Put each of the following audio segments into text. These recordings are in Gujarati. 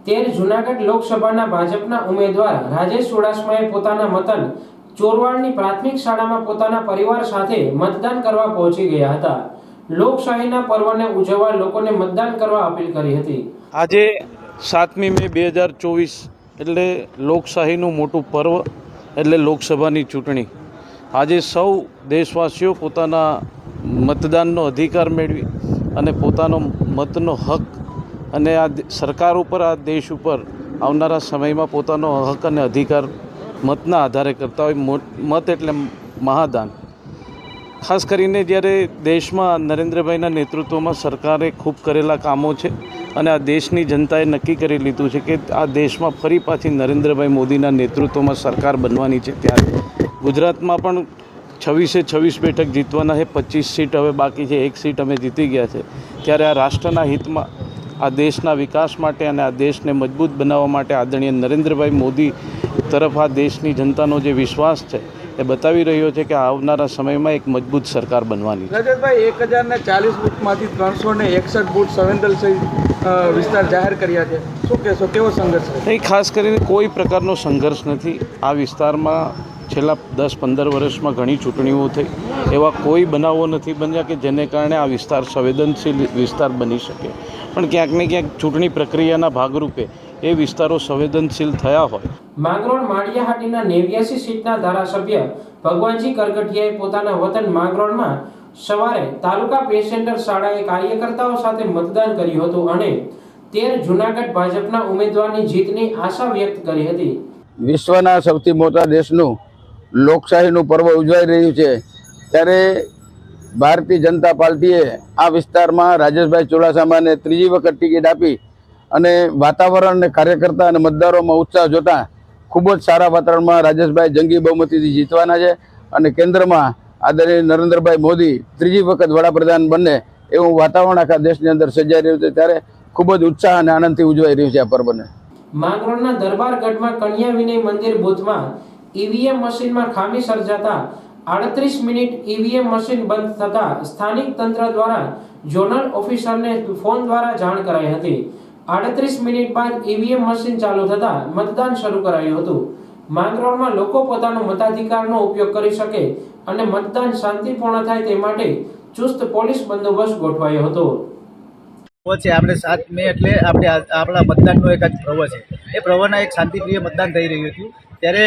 તેર જૂનાગઢ લોકસભાના ભાજપના ઉમેદવાર રાજેશ ચુડાસમાએ પોતાના મતન ચોરવાડની પ્રાથમિક શાળામાં પોતાના પરિવાર સાથે મતદાન કરવા પહોંચી ગયા હતા. લોકશાહીના પર્વને ઉજવવા લોકોને મતદાન કરવા અપીલ કરી હતી. આજે 7મી મે 2024 એટલે લોકશાહીનું મોટું પર્વ એટલે લોકસભાની ચૂંટણી. આજે સૌ દેશવાસીઓ પોતાના મતદાનનો અધિકાર મેળવી અને પોતાનો મતનો હક અને આ સરકાર ઉપર, આ દેશ ઉપર આવનારા સમયમાં પોતાનો હક અને અધિકાર મતના આધારે કરતા હોય. મત એટલે મહાદાન. ખાસ કરીને જ્યારે દેશમાં નરેન્દ્રભાઈના નેતૃત્વમાં સરકારે ખૂબ કરેલા કામો છે અને આ દેશની જનતાએ નક્કી કરી લીધું છે કે આ દેશમાં ફરી પાછી નરેન્દ્રભાઈ મોદીના નેતૃત્વમાં સરકાર બનવાની છે. ત્યારે ગુજરાતમાં પણ 26 બેઠક જીતવાના છે. 25 સીટ હવે બાકી છે. 1 સીટ અમે જીતી ગયા છે. ત્યારે આ રાષ્ટ્રના હિતમાં, આ દેશના વિકાસ માટે અને આ દેશને મજબૂત બનાવવા માટે આદરણીય નરેન્દ્રભાઈ મોદી તરફ આ દેશની જનતાનો જે વિશ્વાસ છે એ બતાવી રહ્યો છે કે આવનારા સમયમાં એક મજબૂત સરકાર બનવાની છે. રજતભાઈ, 1040 બૂથમાંથી 361 બૂથ સંવેદનશીલ વિસ્તાર જાહેર કર્યા છે. શું કહેશો, કેવો સંઘર્ષ છે? નહીં, ખાસ કરીને કોઈ પ્રકારનો સંઘર્ષ નથી. આ વિસ્તારમાં છેલ્લા 10-15 વર્ષમાં ઘણી ચૂંટણીઓ થઈ. એવા કોઈ બનાવો નથી બન્યા કે જેને કારણે આ વિસ્તાર સંવેદનશીલ વિસ્તાર બની શકે. પણ ક્યાંક ને ક્યાંક ચૂંટણી પ્રક્રિયાના ભાગરૂપે એ વિસ્તારો સંવેદનશીલ થયા હોય. માંગરોળ માળિયાહાટીના 89 સીટના ધારાસભ્ય ભગવાનજી કરગઠિયાએ પોતાના વતન માંગરોળમાં સવારે તાલુકા પેસેન્ટર શાળાએ કાર્યકર્તાઓ સાથે મતદાન કર્યું હતું અને 13 જૂનાગઢ ભાજપના ઉમેદવારની જીતની આશા વ્યક્ત કરી હતી. વિશ્વના સૌથી મોટા દેશનું લોકશાહીનું પર્વ ઉજવાઈ રહ્યું છે ત્યારે ભારતીય જનતા પાર્ટીએ આ વિસ્તારમાં રાજેશભાઈ ચુડાસમાને ત્રીજી વખત ટિકિટ આપી અને વાતાવરણ અને કાર્યકર્તા અને મતદારોમાં ઉત્સાહ જોતા ખૂબ જ સારા વાતાવરણમાં રાજેશભાઈ જંગી બહુમતીથી જીતવાના છે અને કેન્દ્રમાં આદરણીય નરેન્દ્રભાઈ મોદી ત્રીજી વખત વડાપ્રધાન બને એવું વાતાવરણ આખા દેશની અંદર સર્જાઈ રહ્યું છે. ત્યારે ખૂબ જ ઉત્સાહ અને આનંદથી ઉજવાઈ રહ્યું છે આ પર્વને. માંગરોળના દરબારગઢમાં કન્યા વિનય મંદિર બૂથમાં ઈવીએમ મશીનમાં ખામી સર્જાતા 38 મિનિટ ઈવીએમ મશીન બંધ થતા સ્થાનિક તંત્ર દ્વારા ઝોનલ ઓફિસરને ફોન દ્વારા જાણ કરાઈ હતી. 38 મિનિટ બાદ ઈવીએમ મશીન ચાલુ થતા મતદાન શરૂ કરાયું હતું. માંગરોળમાં લોકો પોતાનો મતાધિકારનો ઉપયોગ કરી શકે અને મતદાન શાંતિપૂર્ણ થાય તે માટે ચુસ્ત પોલીસ બંદોબસ્ત ગોઠવાયો હતો. છે આપણે 7 મે એટલે આપણા મતદાનનો એક જ પર્વ છે. એ પર્વના એક શાંતિપ્રિય મતદાન થઈ રહ્યું હતું ત્યારે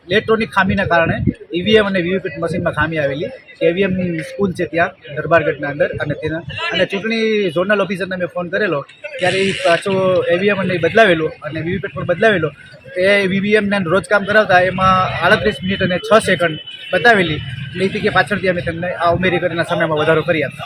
ઇલેક્ટ્રોનિક ખામીના કારણે ઈવીએમ અને વીવીપેટ મશીનમાં ખામી આવેલી. કેવીએમ સ્કૂલ છે ત્યાં દરબારગઢના અંદર અને ચૂંટણી ઝોનલ ઓફિસરને મેં ફોન કરેલો ત્યારે એ પાછો ઈવીએમ અને બદલાવેલો અને વીવીપેટ પણ બદલાવેલો. એ વીવીએમને રોજ કામ કરાવતા એમાં 38 મિનિટ અને 6 સેકન્ડ બતાવેલી. એટલે કે પાછળથી અમે તમને આ ઉમેરી કરીને સમયમાં વધારો કરી આપતા.